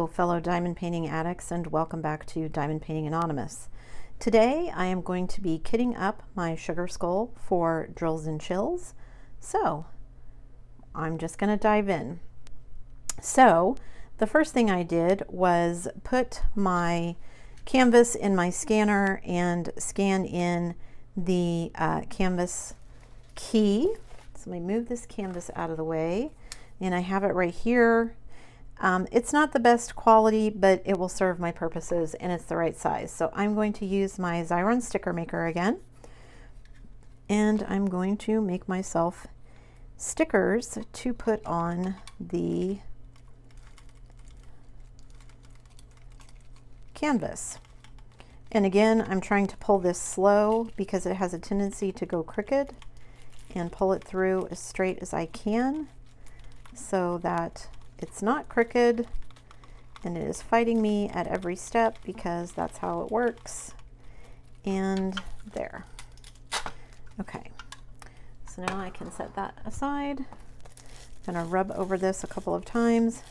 Hello, fellow diamond painting addicts, and welcome back to Diamond Painting Anonymous. Today I am going to be kitting up my sugar skull for drills and chills, so I'm just going to dive in. So the first thing I did was put my canvas in my scanner and scan in the canvas key. So let me move this canvas out of the way, and I have it right here. It's not the best quality, but it will serve my purposes and it's the right size. So I'm going to use my Xyron sticker maker again, and I'm going to make myself stickers to put on the canvas. And again, I'm trying to pull this slow because it has a tendency to go crooked, and pull it through as straight as I can so that it's not crooked, and it is fighting me at every step because that's how it works. And there. Okay, so now I can set that aside. I'm gonna rub over this a couple of times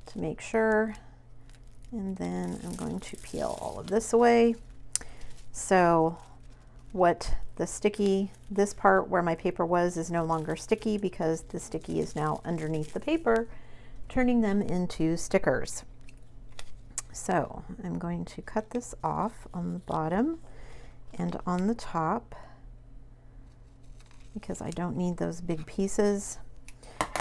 to make sure, and then I'm going to peel all of this away. So what the sticky, this part where my paper was is no longer sticky because the sticky is now underneath the paper, turning them into stickers. So I'm going to cut this off on the bottom and on the top because I don't need those big pieces.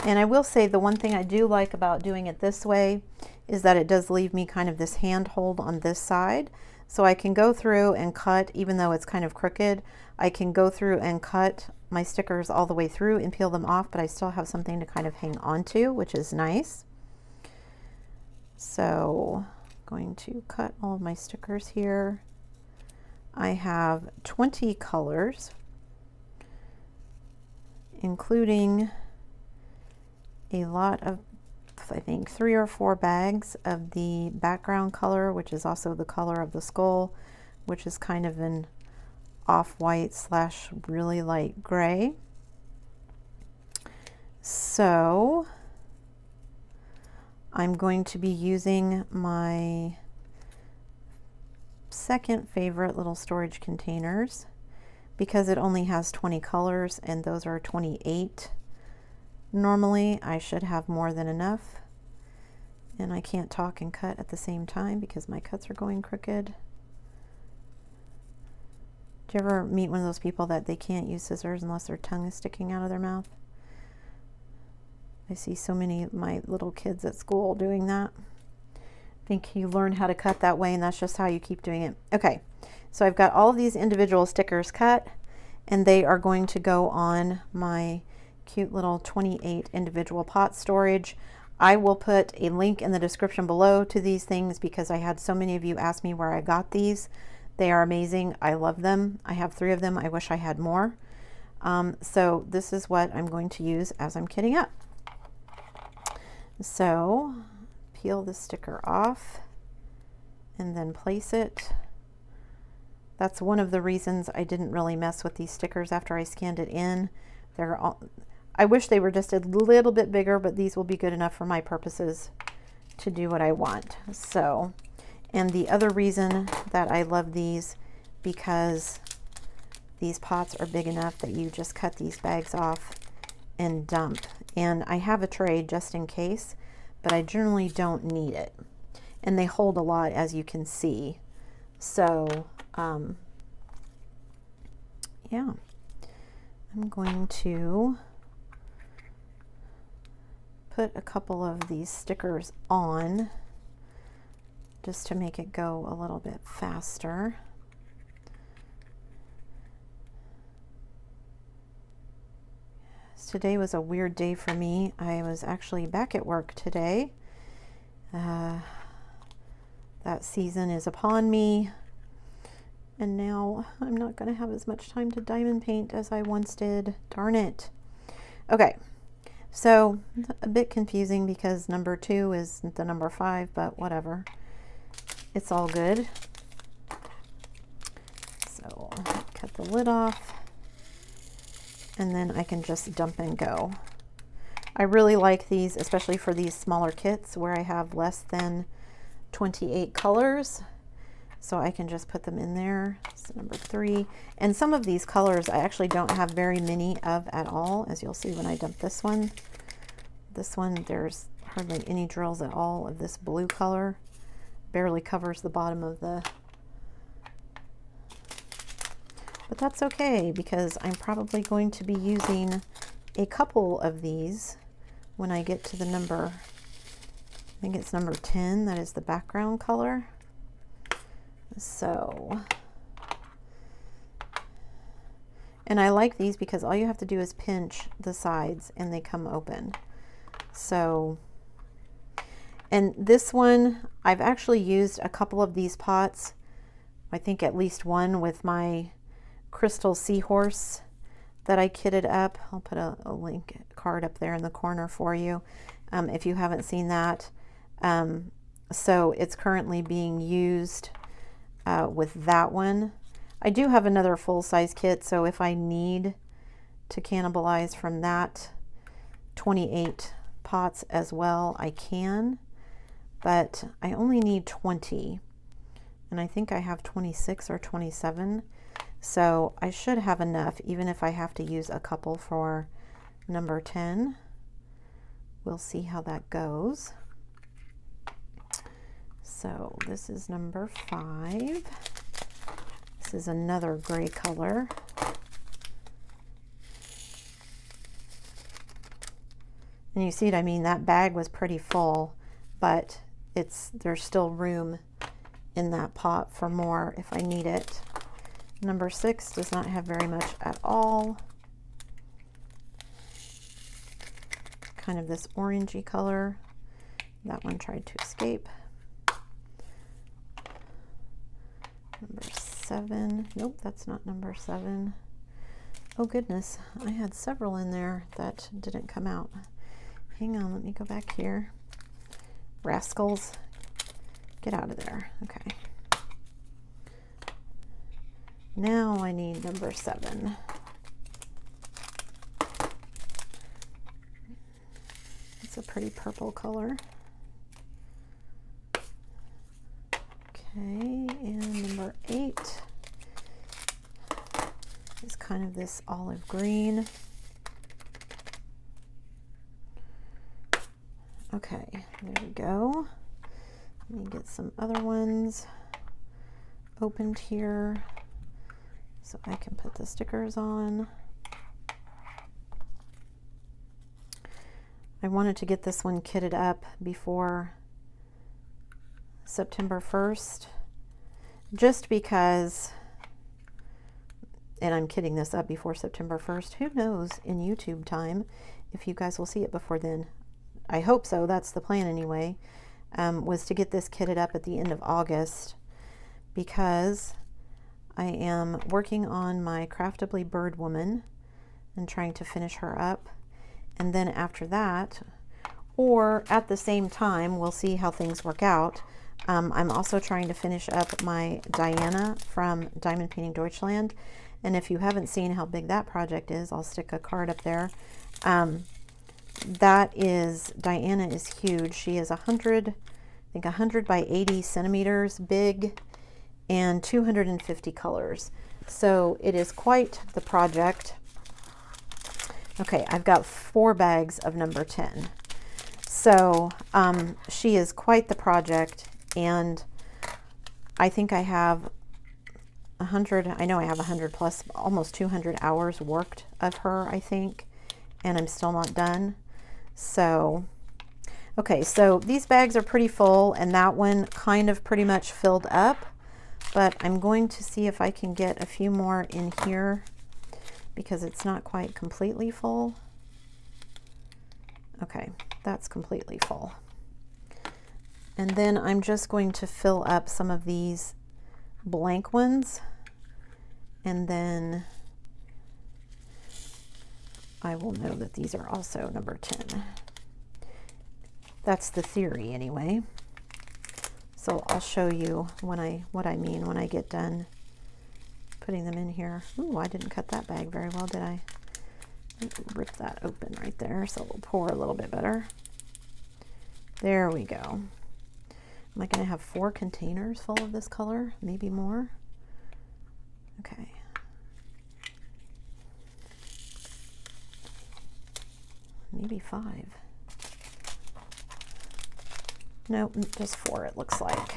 And I will say the one thing I do like about doing it this way is that it does leave me kind of this handhold on this side. So I can go through and cut, even though it's kind of crooked, I can go through and cut my stickers all the way through and peel them off, but I still have something to kind of hang on to, which is nice. So I'm going to cut all of my stickers here. I have 20 colors, including a lot of, I think 3 or 4 bags of the background color, which is also the color of the skull, which is kind of an off-white slash really light gray. So I'm going to be using my second favorite little storage containers because it only has 20 colors and those are 28. Normally I should have more than enough, and I can't talk and cut at the same time because my cuts are going crooked. Do you ever meet one of those people that they can't use scissors unless their tongue is sticking out of their mouth? I see so many of my little kids at school doing that. I think you learn how to cut that way, and that's just how you keep doing it. Okay, so I've got all of these individual stickers cut, and they are going to go on my cute little 28 individual pot storage. I will put a link in the description below to these things because I had so many of you ask me where I got these. They are amazing. I love them. I have 3 of them. I wish I had more. So this is what I'm going to use as I'm kitting up. So peel the sticker off and then place it. That's one of the reasons I didn't really mess with these stickers after I scanned it in. They're all, I wish they were just a little bit bigger, but these will be good enough for my purposes to do what I want. So, and the other reason that I love these, because these pots are big enough that you just cut these bags off and dump. And I have a tray just in case, but I generally don't need it. And they hold a lot, as you can see. So, yeah. I'm going to put a couple of these stickers on just to make it go a little bit faster. Today was a weird day for me. I was actually back at work today. That season is upon me, and now I'm not going to have as much time to diamond paint as I once did. Darn it. Okay, so a bit confusing because number 2 is the number 5, but whatever. It's all good. So cut the lid off, and then I can just dump and go. I really like these, especially for these smaller kits where I have less than 28 colors. So I can just put them in there. So number 3. And some of these colors I actually don't have very many of at all, as you'll see when I dump this one. This one, there's hardly any drills at all of this blue color. Barely covers the bottom of the... But that's okay, because I'm probably going to be using a couple of these when I get to the number, I think it's number 10, that is the background color. So, and I like these because all you have to do is pinch the sides and they come open. So, and this one, I've actually used a couple of these pots. I think at least one with my crystal seahorse that I kitted up. I'll put a link card up there in the corner for you if you haven't seen that. So it's currently being used with that one. I do have another full-size kit, so if I need to cannibalize from that 28 pots as well, I can, but I only need 20, and I think I have 26 or 27, so I should have enough, even if I have to use a couple for number 10. We'll see how that goes. So this is number 5. This is another gray color. And you see what I mean? That bag was pretty full, but there's still room in that pot for more if I need it. Number 6 does not have very much at all. Kind of this orangey color. That one tried to escape. Number 7. Nope, that's not number 7. Oh goodness, I had several in there that didn't come out. Hang on, let me go back here. Rascals, get out of there. Okay. Now I need number 7. It's a pretty purple color. Okay, and number 8 is kind of this olive green. Okay, there we go. Let me get some other ones opened here so I can put the stickers on. I wanted to get this one kitted up before September 1st, just because, and I'm kitting this up before September 1st. Who knows in YouTube time if you guys will see it before then. I hope so. That's the plan anyway, was to get this kitted up at the end of August, because I am working on my Craftably Bird Woman and trying to finish her up. And then after that, or at the same time, we'll see how things work out. I'm also trying to finish up my Diana from Diamond Painting Deutschland. And if you haven't seen how big that project is, I'll stick a card up there. Diana is huge. She is 100, I think 100 by 80 centimeters big and 250 colors. So it is quite the project. Okay, I've got 4 bags of number 10. So she is quite the project, and I think I have 100, I know I have 100 plus, almost 200 hours worked of her, I think, and I'm still not done. So, okay, so these bags are pretty full, and that one kind of pretty much filled up, but I'm going to see if I can get a few more in here because it's not quite completely full. Okay, that's completely full. And then I'm just going to fill up some of these blank ones, and then I will know that these are also number 10. That's the theory anyway. So I'll show you what I mean when I get done putting them in here. Ooh, I didn't cut that bag very well, did I? Rip that open right there so it'll pour a little bit better. There we go. Am I going to have 4 containers full of this color? Maybe more? Okay. Maybe 5. Nope, just 4 it looks like.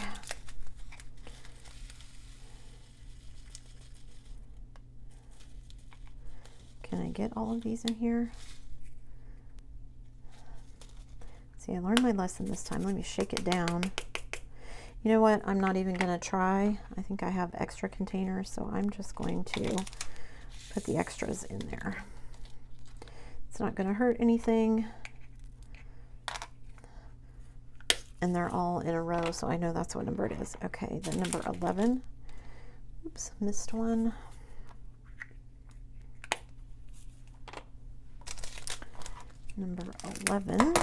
Can I get all of these in here? See, I learned my lesson this time. Let me shake it down. You know what? I'm not even going to try. I think I have extra containers, so I'm just going to put the extras in there. It's not going to hurt anything. And they're all in a row, so I know that's what number it is. Okay, then number 11. Oops, missed one. Number 11.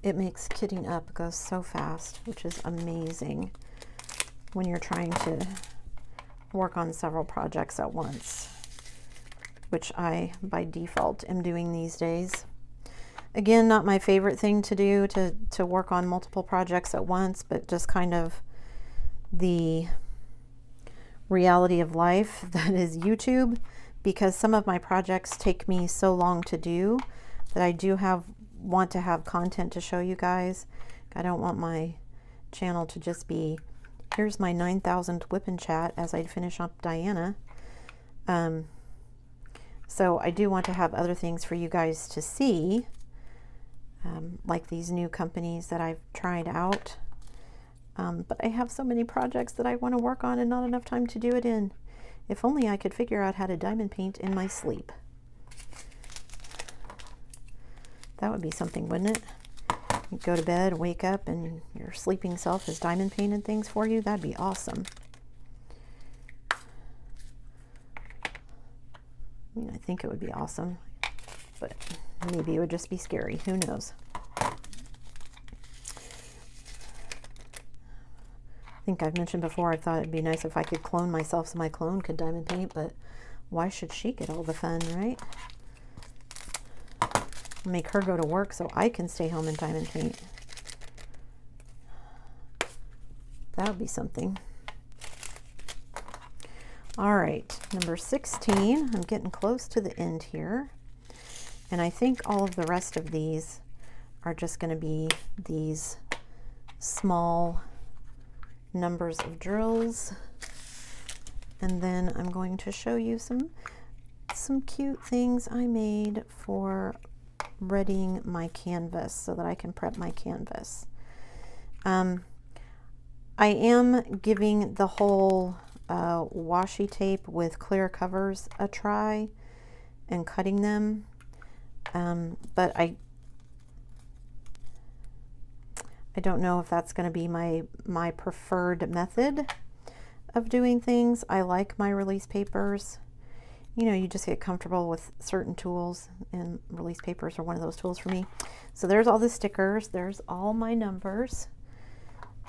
It makes kitting up go so fast, which is amazing when you're trying to work on several projects at once, which I, by default, am doing these days. Again, not my favorite thing to do, to work on multiple projects at once, but just kind of the reality of life that is YouTube, because some of my projects take me so long to do that I do want to have content to show you guys. I don't want my channel to just be, here's my 9,000th whip and chat as I finish up Diana. So I do want to have other things for you guys to see, like these new companies that I've tried out. But I have so many projects that I want to work on and not enough time to do it in. If only I could figure out how to diamond paint in my sleep. That would be something, wouldn't it? You go to bed, wake up, and your sleeping self has diamond painted things for you. That'd be awesome. I mean, I think it would be awesome, but maybe it would just be scary. Who knows? I think I've mentioned before, I thought it'd be nice if I could clone myself so my clone could diamond paint, but why should she get all the fun, right? Make her go to work so I can stay home and diamond paint. That would be something. All right, number 16. I'm getting close to the end here. And I think all of the rest of these are just going to be these small numbers of drills. And then I'm going to show you some cute things I made for readying my canvas so that I can prep my canvas. I am giving the whole washi tape with clear covers a try and cutting them, but I don't know if that's going to be my preferred method of doing things. I like my release papers. You know, you just get comfortable with certain tools, and release papers are one of those tools for me. So there's all the stickers, there's all my numbers.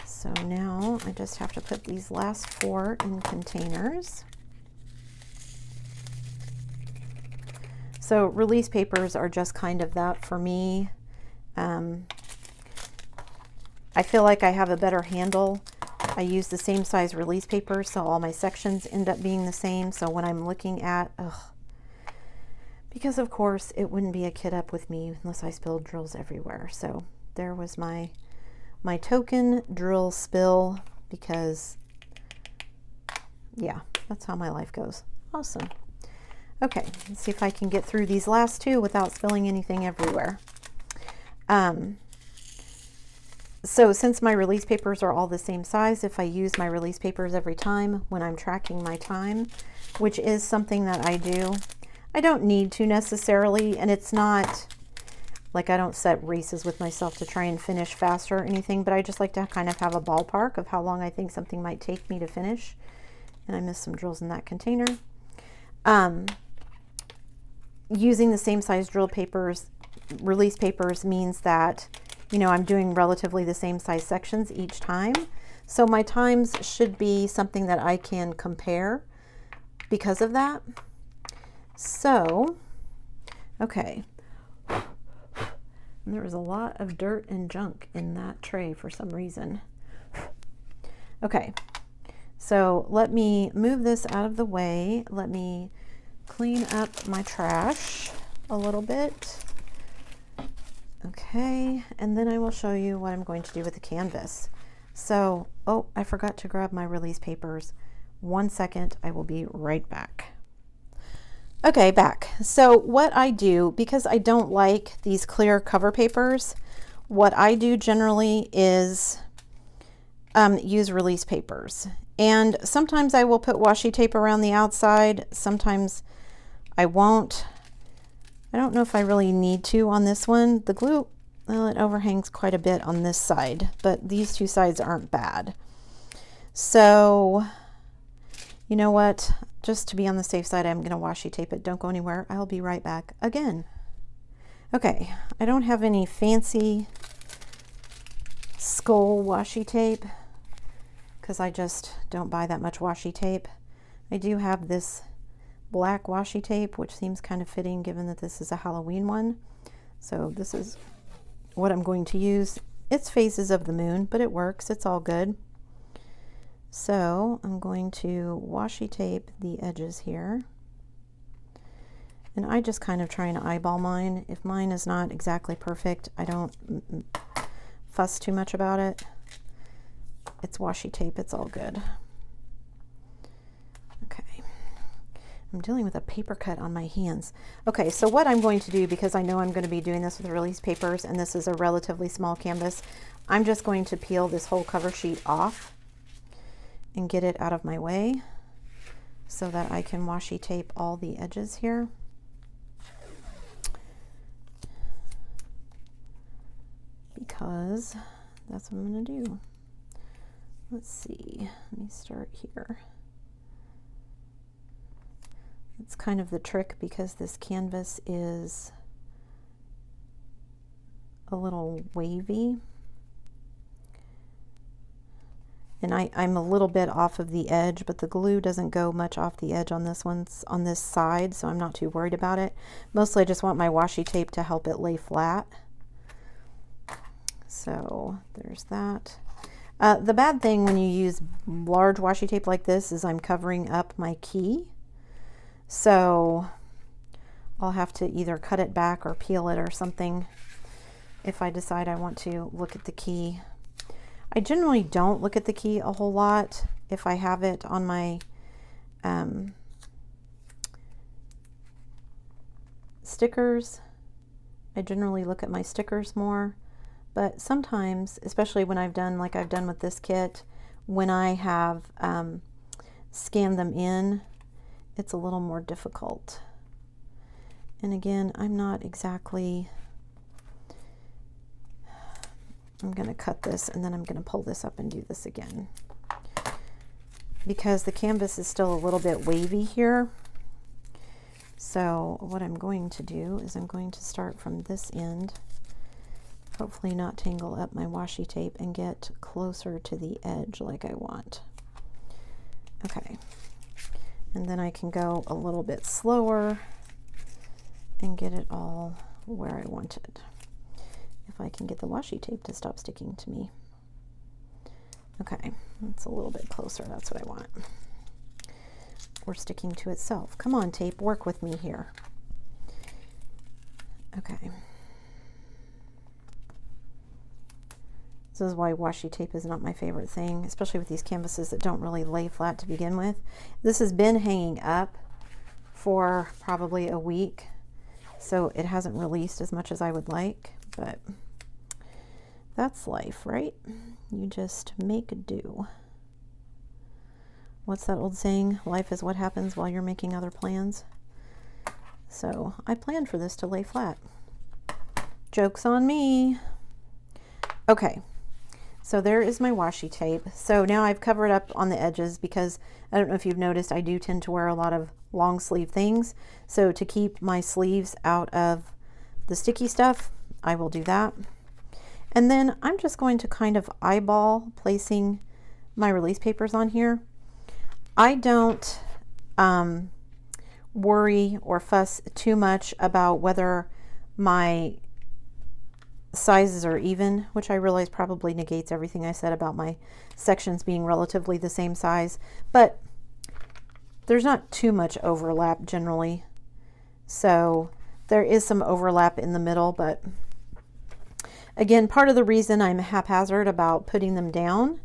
So now I just have to put these last 4 in containers. So release papers are just kind of that for me. I feel like I have a better handle. I use the same size release paper, so all my sections end up being the same. So when I'm looking at, because of course it wouldn't be a kit up with me unless I spilled drills everywhere. So there was my token drill spill, because yeah, that's how my life goes. Awesome. Okay, let's see if I can get through these last 2 without spilling anything everywhere. So since my release papers are all the same size, if I use my release papers every time when I'm tracking my time, which is something that I do, I don't need to necessarily, and it's not like I don't set races with myself to try and finish faster or anything, but I just like to kind of have a ballpark of how long I think something might take me to finish. And I missed some drills in that container. Using the same size drill papers, release papers, means that, you know, I'm doing relatively the same size sections each time. So my times should be something that I can compare because of that. So, okay. And there was a lot of dirt and junk in that tray for some reason. Okay, so let me move this out of the way. Let me clean up my trash a little bit. Okay, and then I will show you what I'm going to do with the canvas. So, oh, I forgot to grab my release papers. 1 second, I will be right back. Okay, back. So what I do, because I don't like these clear cover papers, what I do generally is use release papers. And sometimes I will put washi tape around the outside, sometimes I won't. I don't know if I really need to on this one. The glue, well, it overhangs quite a bit on this side, but these two sides aren't bad. So, you know what? Just to be on the safe side, I'm going to washi tape it. Don't go anywhere. I'll be right back again. Okay, I don't have any fancy skull washi tape because I just don't buy that much washi tape. I do have this black washi tape, which seems kind of fitting given that this is a Halloween one. So this is what I'm going to use. It's Phases of the Moon, but it works. It's all good. So I'm going to washi tape the edges here. And I just kind of try to eyeball mine. If mine is not exactly perfect, I don't fuss too much about it. It's washi tape, it's all good. Okay. I'm dealing with a paper cut on my hands. Okay, so what I'm going to do, because I know I'm going to be doing this with release papers and this is a relatively small canvas, I'm just going to peel this whole cover sheet off and get it out of my way so that I can washi tape all the edges here. Because that's what I'm going to do. Let's see, let me start here. It's kind of the trick because this canvas is a little wavy. And I'm a little bit off of the edge, but the glue doesn't go much off the edge on this one's on this side, so I'm not too worried about it. Mostly I just want my washi tape to help it lay flat. So there's that. The bad thing when you use large washi tape like this is I'm covering up my key. So I'll have to either cut it back or peel it or something if I decide I want to look at the key. I generally don't look at the key a whole lot if I have it on my stickers. I generally look at my stickers more, but sometimes, especially when I've done like I've done with this kit, when I have scanned them in, it's a little more difficult. And again, I'm not exactly, I'm going to cut this and then I'm going to pull this up and do this again because the canvas is still a little bit wavy here. So what I'm going to do is I'm going to start from this end, hopefully not tangle up my washi tape, and get closer to the edge like I want. Okay, and then I can go a little bit slower and get it all where I want it. If I can get the washi tape to stop sticking to me. Okay, that's a little bit closer, that's what I want. Or sticking to itself. Come on, tape, work with me here. Okay. This is why washi tape is not my favorite thing, especially with these canvases that don't really lay flat to begin with. This has been hanging up for probably a week, so it hasn't released as much as I would like, but that's life, right? You just make do. What's that old saying? Life is what happens while you're making other plans. So I planned for this to lay flat. Joke's on me. Okay, so there is my washi tape. So now I've covered up on the edges because I don't know if you've noticed, I do tend to wear a lot of long sleeve things. So to keep my sleeves out of the sticky stuff, I will do that. And then I'm just going to kind of eyeball placing my release papers on here, I don't worry or fuss too much about whether my sizes are even, which I realize probably negates everything I said about my sections being relatively the same size, but there's not too much overlap generally. So there is some overlap in the middle, but again, part of the reason I'm haphazard about putting them down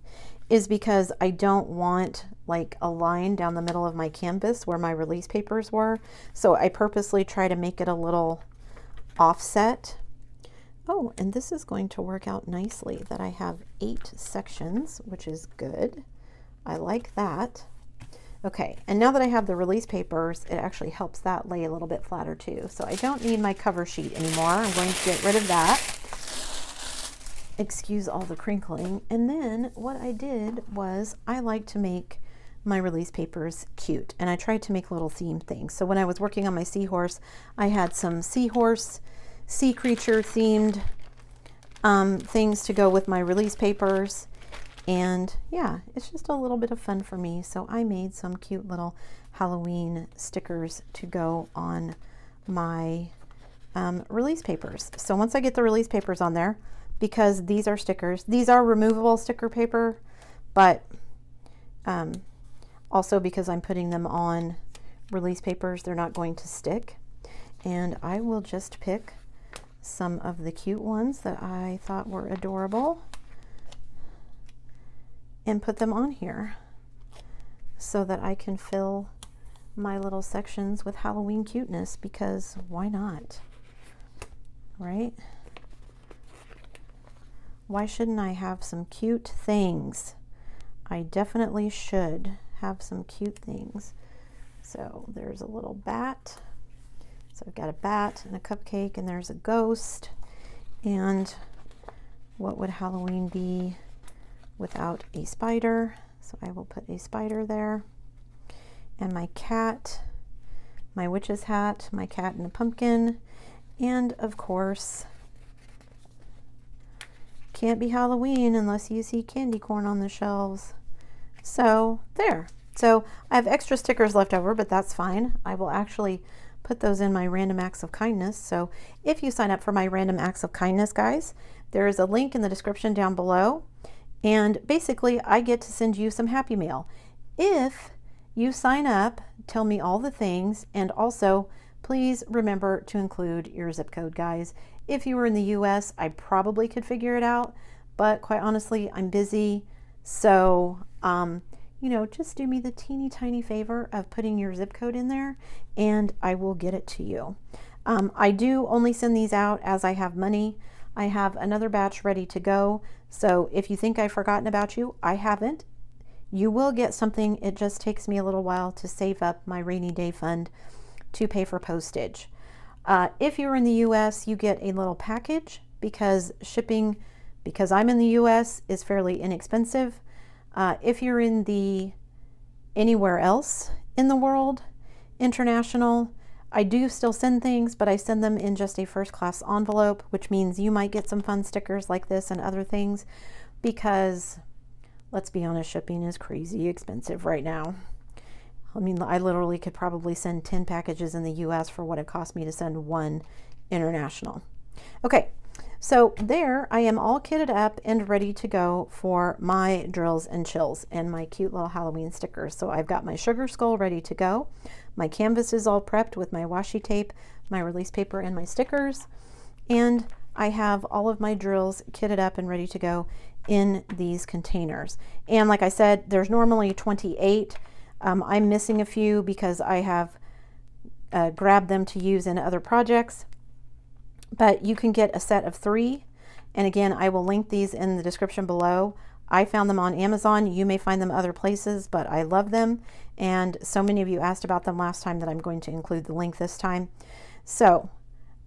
is because I don't want like a line down the middle of my canvas where my release papers were. So I purposely try to make it a little offset. Oh, and this is going to work out nicely that I have 8 sections, which is good. I like that. Okay, and now that I have the release papers, it actually helps that lay a little bit flatter too. So I don't need my cover sheet anymore. I'm going to get rid of that. Excuse all the crinkling. And then what I did was I like to make my release papers cute, and I tried to make little theme things. So when I was working on my seahorse, I had some seahorse, sea creature themed things to go with my release papers. And yeah, it's just a little bit of fun for me. So I made some cute little Halloween stickers to go on my release papers. So once I get the release papers on there, because these are stickers, these are removable sticker paper, but also because I'm putting them on release papers, they're not going to stick. And I will just pick some of the cute ones that I thought were adorable and put them on here so that I can fill my little sections with Halloween cuteness, because why not, right? Why shouldn't I have some cute things? I definitely should have some cute things. So there's a little bat. So I've got a bat and a cupcake, and there's a ghost. And what would Halloween be without a spider? So I will put a spider there. And my cat, my witch's hat, my cat and a pumpkin. And of course, can't be Halloween unless you see candy corn on the shelves. So there. So I have extra stickers left over, but that's fine. I will actually put those in my random acts of kindness. So if you sign up for my random acts of kindness, guys, there is a link in the description down below. And basically I get to send you some happy mail. If you sign up, tell me all the things, and also please remember to include your zip code, guys. If you were in the US, I probably could figure it out, but quite honestly, I'm busy. So, you know, just do me the teeny tiny favor of putting your zip code in there and I will get it to you. I do only send these out as I have money. I have another batch ready to go. So if you think I've forgotten about you, I haven't. You will get something. It just takes me a little while to save up my rainy day fund to pay for postage. If you're in the US, you get a little package because shipping, because I'm in the US, is fairly inexpensive. If you're in the anywhere else in the world, international, I do still send things, but I send them in just a first class envelope, which means you might get some fun stickers like this and other things, because let's be honest, shipping is crazy expensive right now. I mean, I literally could probably send 10 packages in the US for what it cost me to send one international. Okay, so there I am, all kitted up and ready to go for my drills and chills and my cute little Halloween stickers. So I've got my sugar skull ready to go. My canvas is all prepped with my washi tape, my release paper, and my stickers. And I have all of my drills kitted up and ready to go in these containers. And like I said, there's normally 28. I'm missing a few because I have grabbed them to use in other projects. But you can get a set of 3. And again, I will link these in the description below. I found them on Amazon. You may find them other places, but I love them. And so many of you asked about them last time that I'm going to include the link this time. So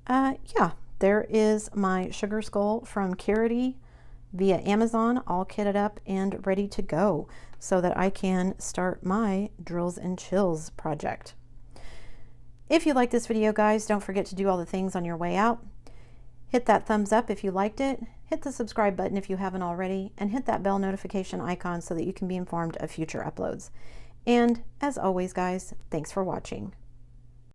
yeah, there is my sugar skull from Kirity via Amazon, all kitted up and ready to go so that I can start my drills and chills project. If you like this video, guys, don't forget to do all the things on your way out. Hit that thumbs up if you liked it, hit the subscribe button if you haven't already, and hit that bell notification icon so that you can be informed of future uploads. And as always, guys, thanks for watching.